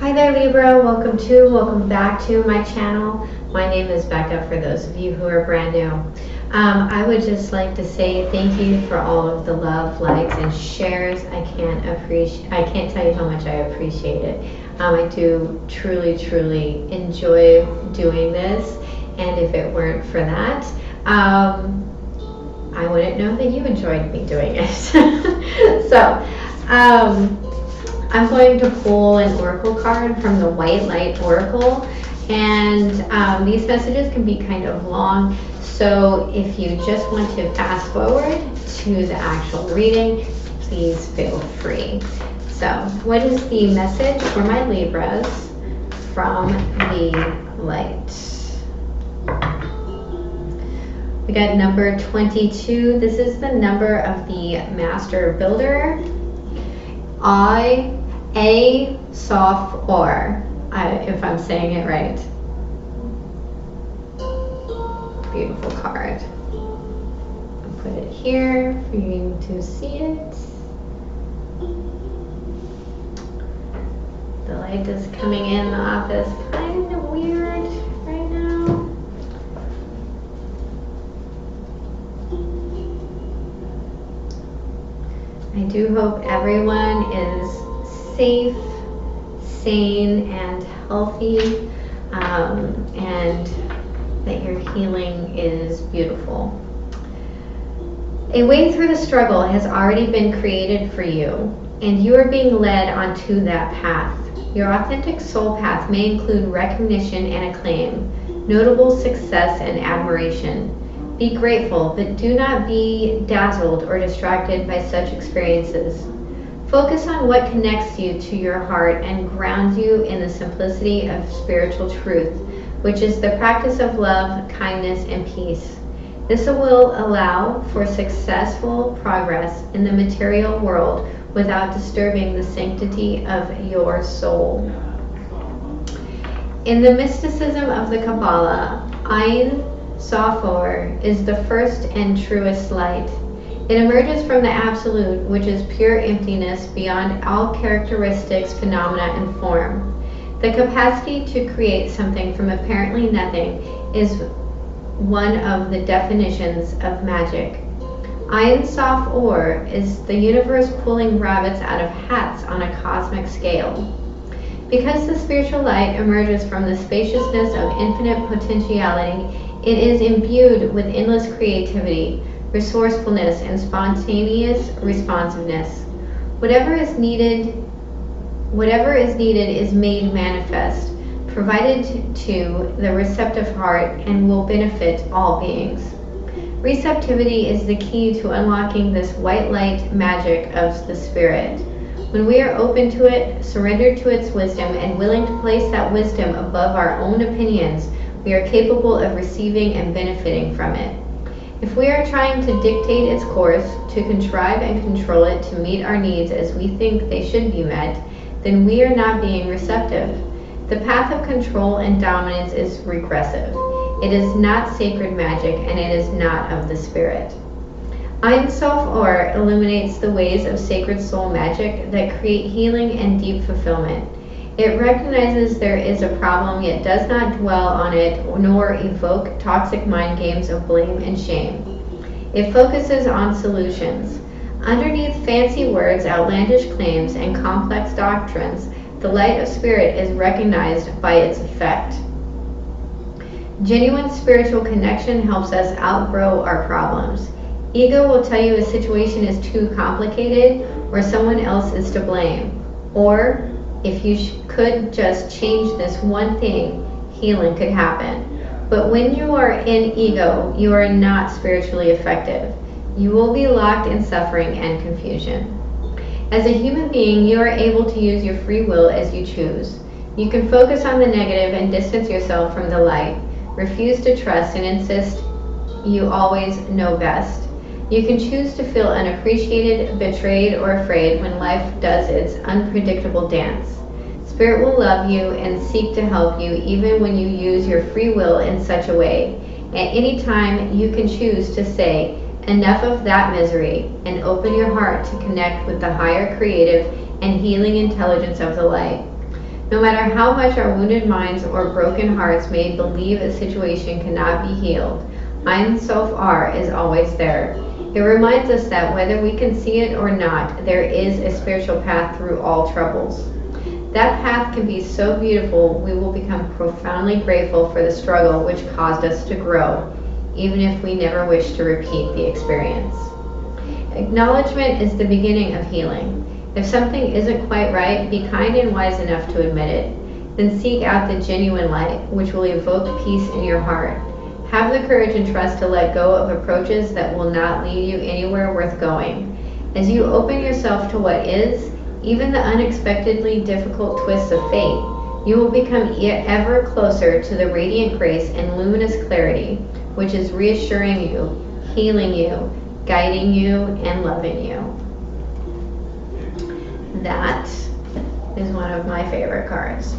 Hi there, Libra. Welcome back to my channel. My name is Becca, for those of you who are brand new. I would just like to say thank you for all of the love, likes, and shares. I can't tell you how much I appreciate it. I do truly enjoy doing this, and if it weren't for that, I wouldn't know that you enjoyed me doing it. So, I'm going to pull an oracle card from the White Light Oracle, and these messages can be kind of long, so if you just want to fast forward to the actual reading, please feel free. So, what is the message for my Libras from the light? We got number 22. This is the number of the Master Builder. A soft or, if I'm saying it right. Beautiful card. I'll put it here for you to see it. The light is coming in the office kind of weird right now. I do hope everyone is safe, sane, and healthy, and that your healing is beautiful. A way through the struggle has already been created for you, and you are being led onto that path. Your authentic soul path may include recognition and acclaim, notable success and admiration. Be grateful, but do not be dazzled or distracted by such experiences. Focus on what connects you to your heart and grounds you in the simplicity of spiritual truth, which is the practice of love, kindness, and peace. This will allow for successful progress in the material world without disturbing the sanctity of your soul. In the mysticism of the Kabbalah, Ein Sof is the first and truest light. It emerges from the Absolute, which is pure emptiness beyond all characteristics, phenomena, and form. The capacity to create something from apparently nothing is one of the definitions of magic. Ein Sof is the universe pulling rabbits out of hats on a cosmic scale. Because the spiritual light emerges from the spaciousness of infinite potentiality, it is imbued with endless creativity, resourcefulness, and spontaneous responsiveness. Whatever is needed is made manifest, provided to the receptive heart, and will benefit all beings. Receptivity is the key to unlocking this white light magic of the spirit. When we are open to it, surrendered to its wisdom, and willing to place that wisdom above our own opinions, we are capable of receiving and benefiting from it. If we are trying to dictate its course, to contrive and control it to meet our needs as we think they should be met, then we are not being receptive. The path of control and dominance is regressive. It is not sacred magic, and it is not of the spirit. Ein Sof illuminates the ways of sacred soul magic that create healing and deep fulfillment. It recognizes there is a problem, yet does not dwell on it nor evoke toxic mind games of blame and shame. It focuses on solutions. Underneath fancy words, outlandish claims, and complex doctrines, the light of spirit is recognized by its effect. Genuine spiritual connection helps us outgrow our problems. Ego will tell you a situation is too complicated or someone else is to blame, or if you could just change this one thing, healing could happen. But when you are in ego, you are not spiritually effective. You will be locked in suffering and confusion. As a human being, you are able to use your free will as you choose. You can focus on the negative and distance yourself from the light. Refuse to trust and insist you always know best. You can choose to feel unappreciated, betrayed, or afraid when life does its unpredictable dance. Spirit will love you and seek to help you even when you use your free will in such a way. At any time, you can choose to say, enough of that misery, and open your heart to connect with the higher creative and healing intelligence of the light. No matter how much our wounded minds or broken hearts may believe a situation cannot be healed, Ein Sof Ar is always there. It reminds us that whether we can see it or not, there is a spiritual path through all troubles. That path can be so beautiful, we will become profoundly grateful for the struggle which caused us to grow, even if we never wish to repeat the experience. Acknowledgement is the beginning of healing. If something isn't quite right, be kind and wise enough to admit it. Then seek out the genuine light, which will evoke peace in your heart. Have the courage and trust to let go of approaches that will not lead you anywhere worth going. As you open yourself to what is, even the unexpectedly difficult twists of fate, you will become ever closer to the radiant grace and luminous clarity, which is reassuring you, healing you, guiding you, and loving you. That is one of my favorite cards.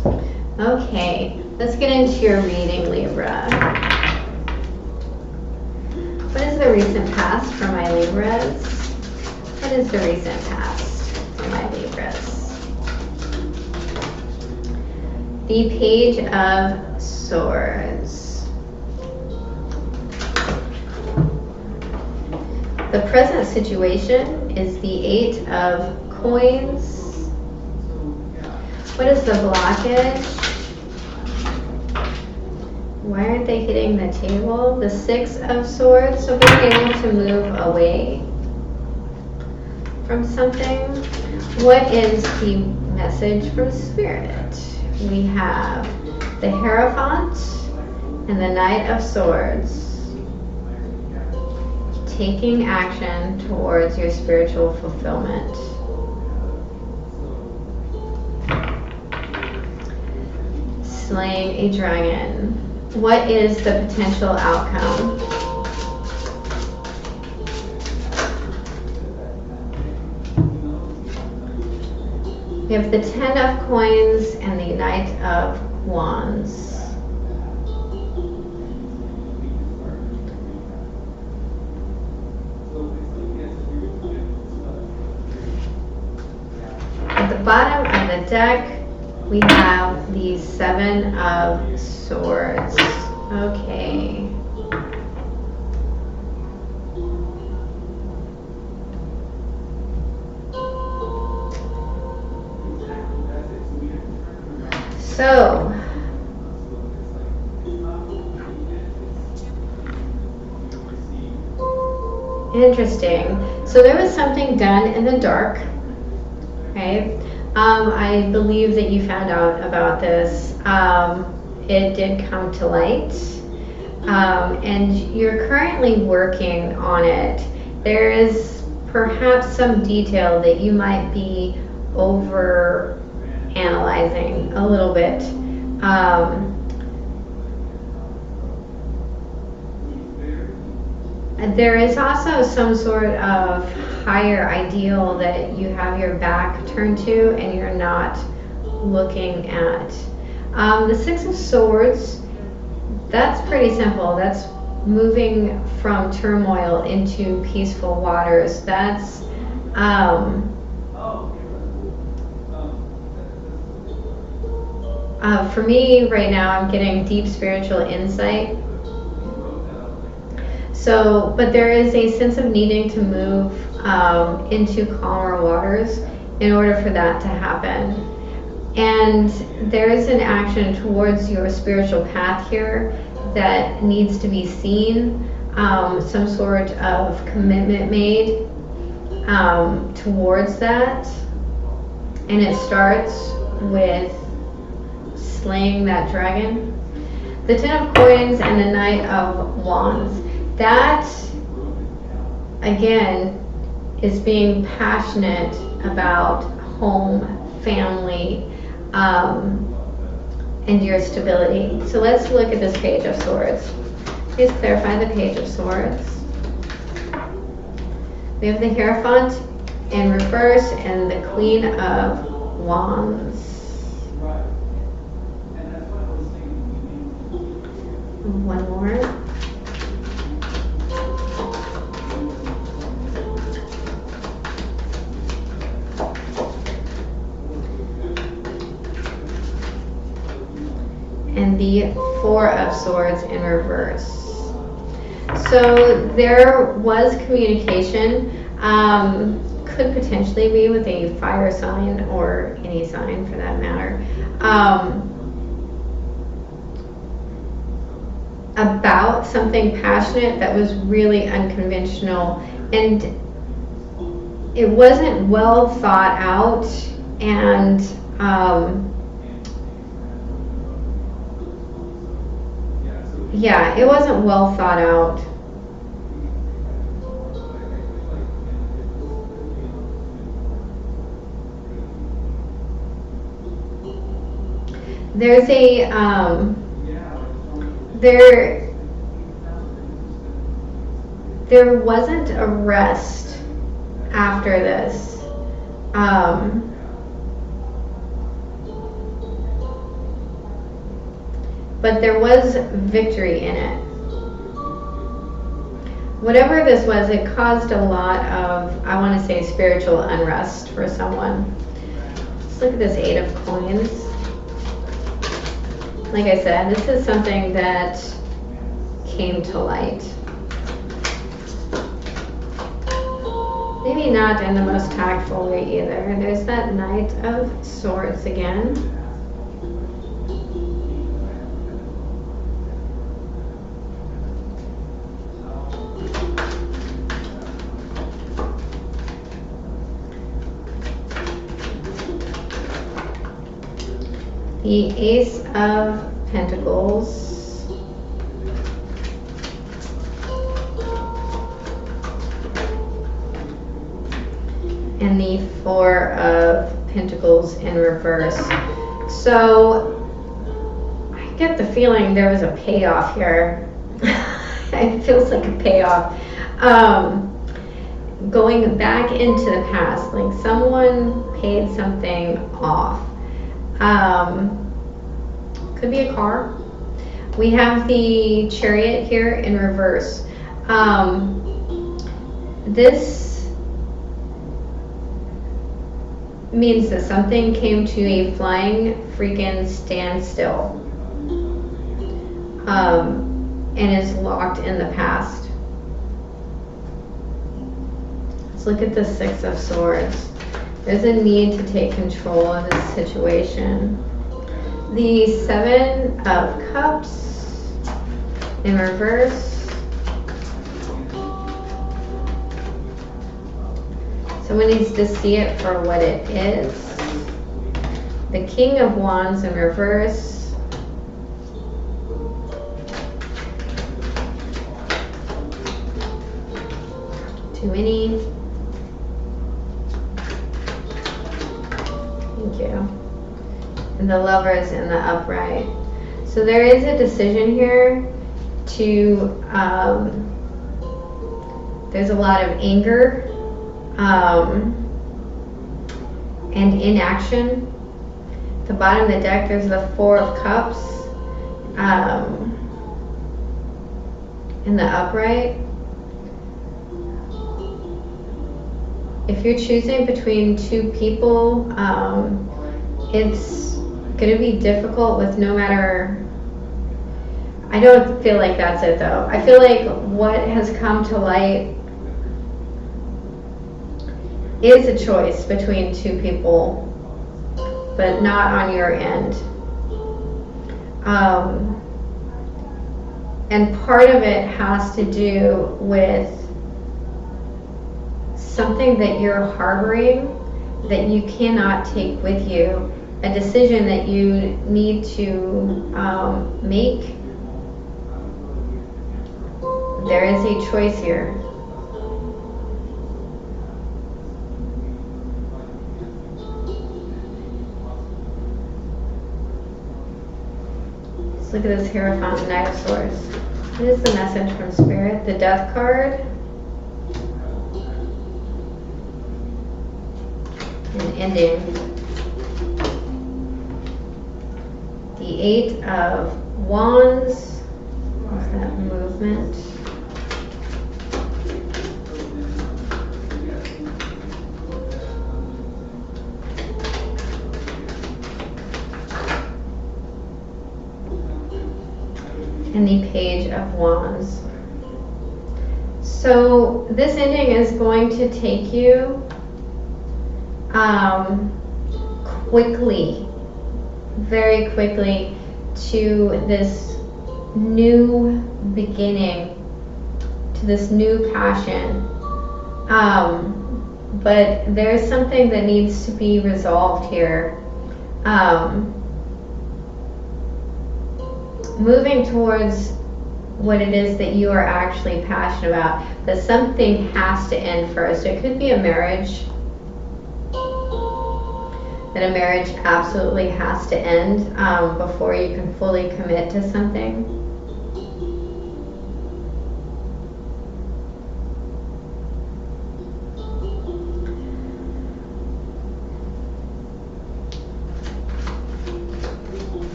Okay, let's get into your reading, Libra. What is the recent past for my Libras? What is the recent past for my Libras? The Page of Swords. The present situation is the Eight of Coins. What is the blockage? Why aren't they hitting the table? The Six of Swords. So being able to move away from something. What is the message from Spirit? We have the Hierophant and the Knight of Swords. Taking action towards your spiritual fulfillment. Slaying a dragon. What is the potential outcome? We have the Ten of Coins and the Knight of Wands. At the bottom of the deck, we have the Seven of Swords. Okay. So, interesting. So there was something done in the dark, right? I believe that you found out about this. It did come to light, and you're currently working on it. There is perhaps some detail that you might be over analyzing a little bit. There is also some sort of higher ideal that you have your back turned to and you're not looking at. The Six of Swords, that's pretty simple. That's moving from turmoil into peaceful waters. That's for me right now, I'm getting deep spiritual insight. So, but there is a sense of needing to move into calmer waters in order for that to happen. And there is an action towards your spiritual path here that needs to be seen, some sort of commitment made towards that. And it starts with slaying that dragon. The Ten of Coins and the Knight of Wands. That, again, is being passionate about home, family, and your stability. So let's look at this Page of Swords. Please clarify the Page of Swords. We have the Hierophant in reverse and the Queen of Wands. One more. and the Four of Swords in reverse. So there was communication, could potentially be with a fire sign or any sign for that matter, about something passionate that was really unconventional, and it wasn't well thought out, and yeah, it wasn't well thought out. There's a there wasn't a rest after this. But there was victory in it. Whatever this was, it caused a lot of, I want to say, spiritual unrest for someone. Let's look at this Eight of Coins. Like I said, this is something that came to light. Maybe not in the most tactful way either. There's that Knight of Swords again. The Ace of Pentacles. And the Four of Pentacles in reverse. So I get the feeling there was a payoff here. It feels like a payoff. Going back into the past, like someone paid something off. Could be a car. We have the Chariot here in reverse. This means that something came to a flying freaking standstill, and is locked in the past. Let's look at the Six of Swords. There's a need to take control of this situation. The Seven of Cups in reverse. Someone needs to see it for what it is. The King of Wands in reverse. Too many. Thank you. And the Lovers in the upright. So there is a decision here to, there's a lot of anger and inaction. At the bottom of the deck, there's the Four of Cups in the upright. If you're choosing between two people, it's going to be difficult with no matter. I don't feel like that's it though. I feel like what has come to light is a choice between two people, but not on your end. And part of it has to do with something that you're harboring that you cannot take with you, a decision that you need to make. There is a choice here. Let's look at this Hierophant, Knight of Swords. What is the message from Spirit? The Death card. An ending. The Eight of Wands. What's that movement? and the Page of Wands. So this ending is going to take you quickly, very quickly, to this new beginning, to this new passion. But there's something that needs to be resolved here. Moving towards what it is that you are actually passionate about, but something has to end first. It could be a marriage, that a marriage absolutely has to end before you can fully commit to something.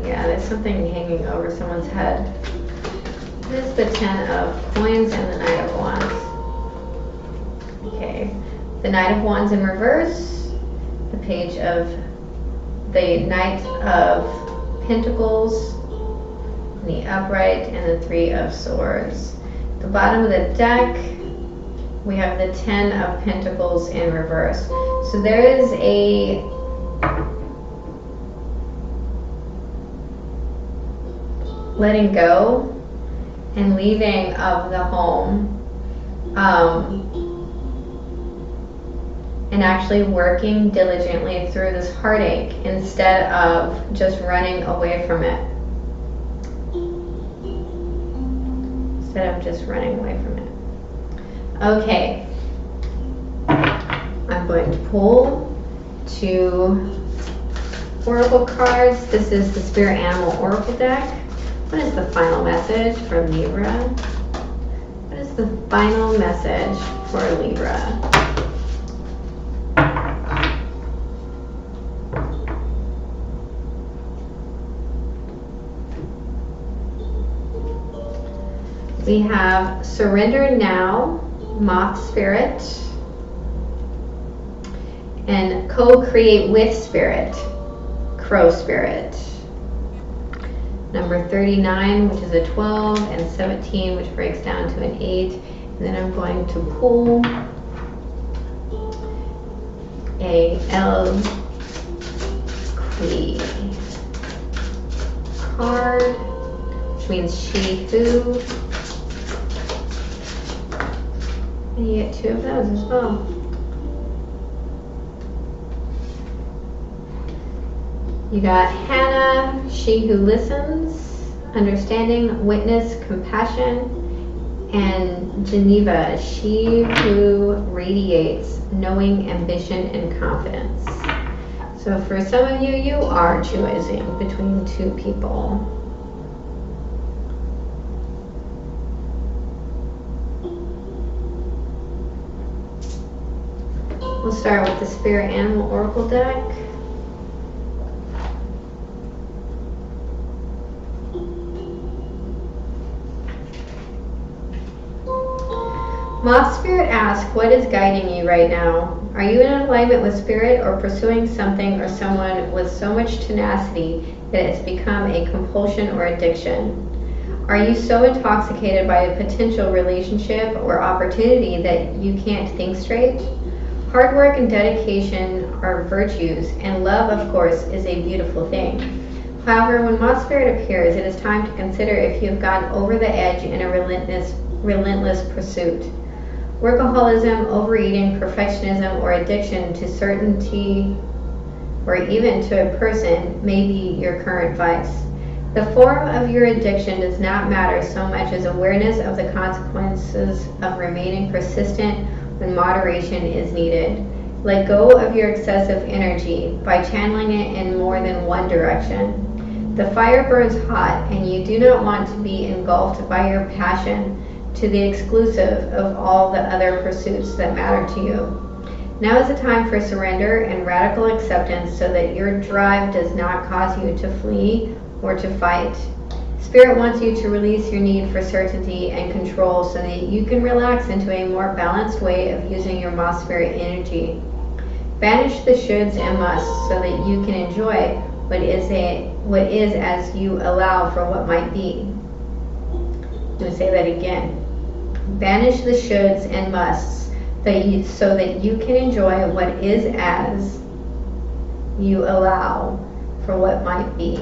Yeah, there's something hanging over someone's head. This is the Ten of Coins and the Knight of Wands. Okay, the Knight of Wands in reverse, the Knight of Pentacles in the upright, and the Three of Swords. At the bottom of the deck, we have the Ten of Pentacles in reverse. So there is a letting go and leaving of the home, and actually working diligently through this heartache instead of just running away from it. Okay, I'm going to pull 2 oracle cards. This is the Spirit Animal Oracle deck. What is the final message for Libra? What is the final message for Libra? We have Surrender Now, Moth Spirit, and Co-Create with Spirit, Crow Spirit. Number 39, which is a 12, and 17, which breaks down to an 8. And then I'm going to pull a Queen card, which means she who. And you get 2 of those as well. You got Hannah, she who listens, understanding, witness, compassion, and Geneva, she who radiates, knowing, ambition, and confidence. So for some of you, you are choosing between 2 people. We'll start with the Spirit Animal Oracle deck. Moth Spirit asks, what is guiding you right now? Are you in alignment with Spirit or pursuing something or someone with so much tenacity that it's become a compulsion or addiction? Are you so intoxicated by a potential relationship or opportunity that you can't think straight? Hard work and dedication are virtues, and love, of course, is a beautiful thing. However, when Moth Spirit appears, it is time to consider if you have gone over the edge in a relentless pursuit. Workaholism, overeating, perfectionism, or addiction to certainty, or even to a person, may be your current vice. The form of your addiction does not matter so much as awareness of the consequences of remaining persistent when moderation is needed. Let go of your excessive energy by channeling it in more than one direction. The fire burns hot, and you do not want to be engulfed by your passion to the exclusive of all the other pursuits that matter to you. Now is the time for surrender and radical acceptance so that your drive does not cause you to flee or to fight. Spirit wants you to release your need for certainty and control so that you can relax into a more balanced way of using your Moth Spirit energy. Banish the shoulds and musts so that you can enjoy what is as you allow for what might be. I'm going to say that again. Banish the shoulds and musts so that you can enjoy what is as you allow for what might be.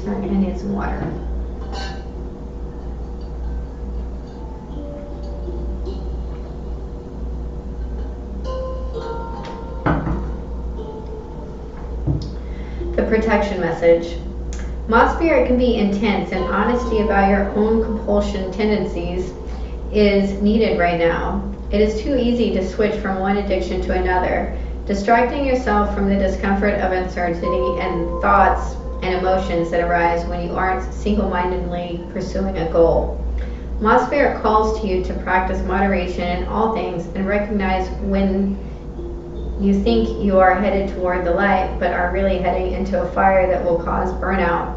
Sorry, I need some water. The protection message. Ma Spirit can be intense, and honesty about your own compulsion tendencies is needed right now. It is too easy to switch from one addiction to another, distracting yourself from the discomfort of uncertainty and thoughts and emotions that arise when you aren't single-mindedly pursuing a goal. Ma Spirit calls to you to practice moderation in all things and recognize when you think you are headed toward the light, but are really heading into a fire that will cause burnout.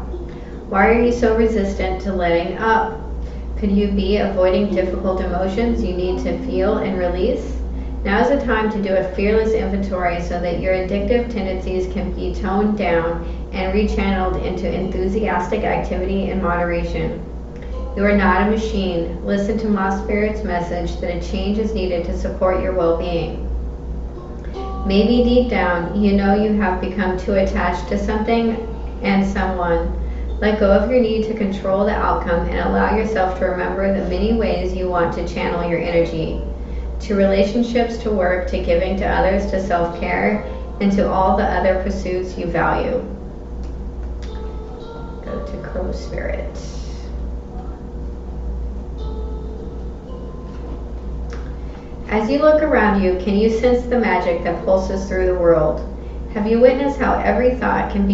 Why are you so resistant to letting up? Could you be avoiding difficult emotions you need to feel and release? Now is the time to do a fearless inventory so that your addictive tendencies can be toned down and rechanneled into enthusiastic activity and moderation. You are not a machine. Listen to Ma Spirit's message that a change is needed to support your well-being. Maybe deep down, you know you have become too attached to something and someone. Let go of your need to control the outcome and allow yourself to remember the many ways you want to channel your energy. To relationships, to work, to giving to others, to self-care, and to all the other pursuits you value. Go to Crow Spirit. As you look around you, can you sense the magic that pulses through the world? Have you witnessed how every thought can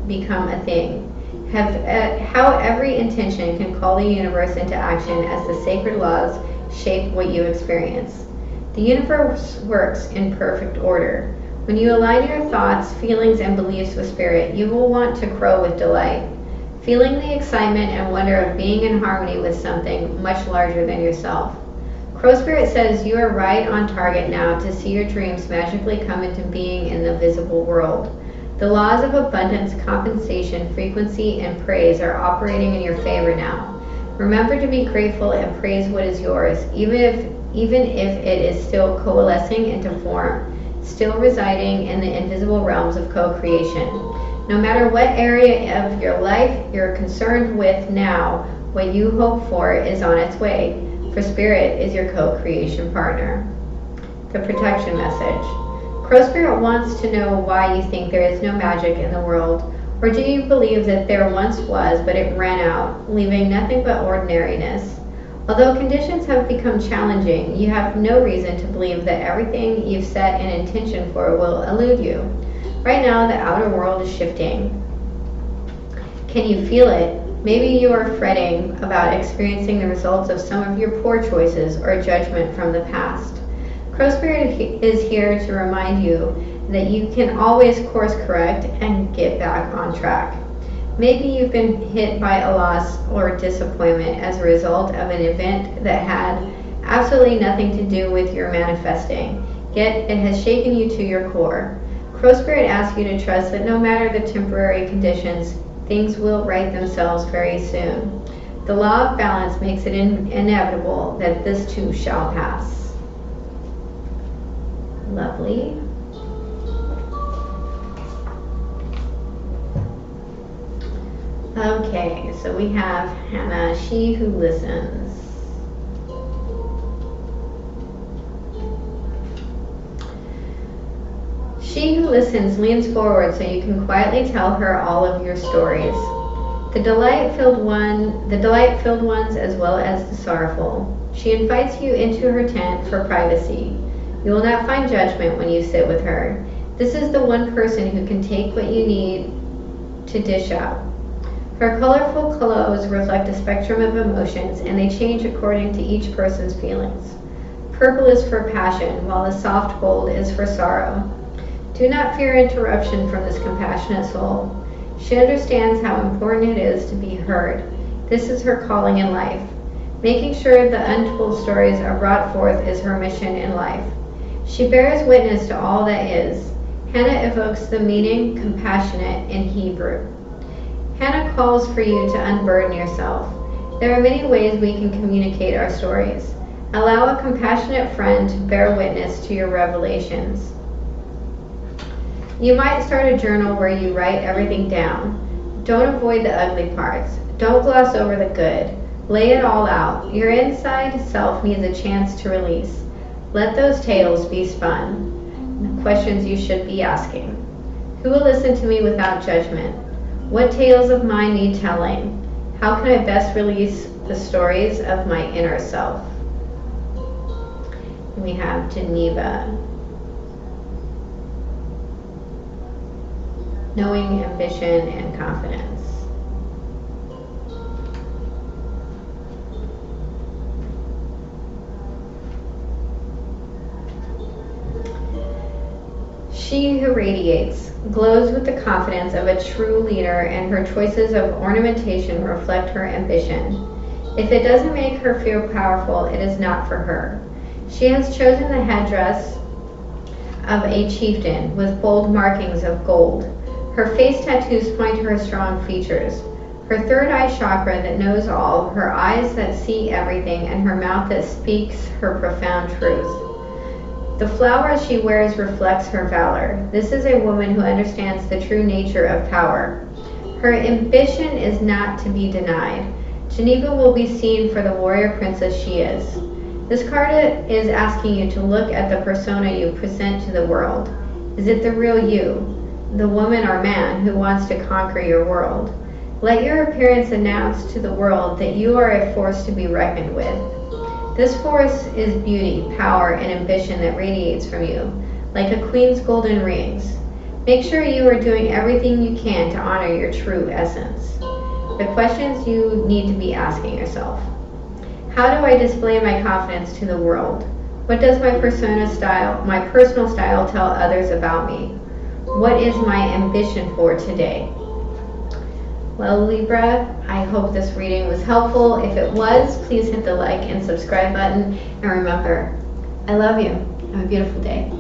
become a thing? How every intention can call the universe into action as the sacred laws shape what you experience? The universe works in perfect order. When you align your thoughts, feelings, and beliefs with spirit, you will want to crow with delight, feeling the excitement and wonder of being in harmony with something much larger than yourself. Crow Spirit says you are right on target now to see your dreams magically come into being in the visible world. The laws of abundance, compensation, frequency, and praise are operating in your favor now. Remember to be grateful and praise what is yours, even if it is still coalescing into form, still residing in the invisible realms of co-creation. No matter what area of your life you're concerned with now, what you hope for is on its way. For Spirit is your co-creation partner. The protection message. Crow Spirit wants to know why you think there is no magic in the world, or do you believe that there once was, but it ran out, leaving nothing but ordinariness? Although conditions have become challenging, you have no reason to believe that everything you've set an intention for will elude you. Right now, the outer world is shifting. Can you feel it? Maybe you are fretting about experiencing the results of some of your poor choices or judgment from the past. Crow Spirit is here to remind you that you can always course correct and get back on track. Maybe you've been hit by a loss or disappointment as a result of an event that had absolutely nothing to do with your manifesting, yet it has shaken you to your core. Crow Spirit asks you to trust that no matter the temporary conditions, things will right themselves very soon. The law of balance makes it inevitable that this too shall pass. Lovely. Okay, so we have Hannah, she who listens. She who listens leans forward so you can quietly tell her all of your stories. The delight-filled ones as well as the sorrowful. She invites you into her tent for privacy. You will not find judgment when you sit with her. This is the one person who can take what you need to dish out. Her colorful clothes reflect a spectrum of emotions, and they change according to each person's feelings. Purple is for passion, while the soft gold is for sorrow. Do not fear interruption from this compassionate soul. She understands how important it is to be heard. This is her calling in life. Making sure the untold stories are brought forth is her mission in life. She bears witness to all that is. Hannah evokes the meaning compassionate in Hebrew. Hannah calls for you to unburden yourself. There are many ways we can communicate our stories. Allow a compassionate friend to bear witness to your revelations. You might start a journal where you write everything down. Don't avoid the ugly parts. Don't gloss over the good. Lay it all out. Your inside self needs a chance to release. Let those tales be spun. The questions you should be asking. Who will listen to me without judgment? What tales of mine need telling? How can I best release the stories of my inner self? We have Geneva. Knowing, ambition, and confidence. She who radiates, glows with the confidence of a true leader, and her choices of ornamentation reflect her ambition. If it doesn't make her feel powerful, it is not for her. She has chosen the headdress of a chieftain with bold markings of gold. Her face tattoos point to her strong features. Her third eye chakra that knows all, her eyes that see everything, and her mouth that speaks her profound truth. The flower she wears reflects her valor. This is a woman who understands the true nature of power. Her ambition is not to be denied. Geneva will be seen for the warrior princess she is. This card is asking you to look at the persona you present to the world. Is it the real you, the woman or man who wants to conquer your world? Let your appearance announce to the world that you are a force to be reckoned with. This force is beauty, power, and ambition that radiates from you, like a queen's golden rings. Make sure you are doing everything you can to honor your true essence. The questions you need to be asking yourself. How do I display my confidence to the world? What does my personal style tell others about me? What is my ambition for today? Well, Libra, I hope this reading was helpful. If it was, please hit the like and subscribe button. And remember, I love you. Have a beautiful day.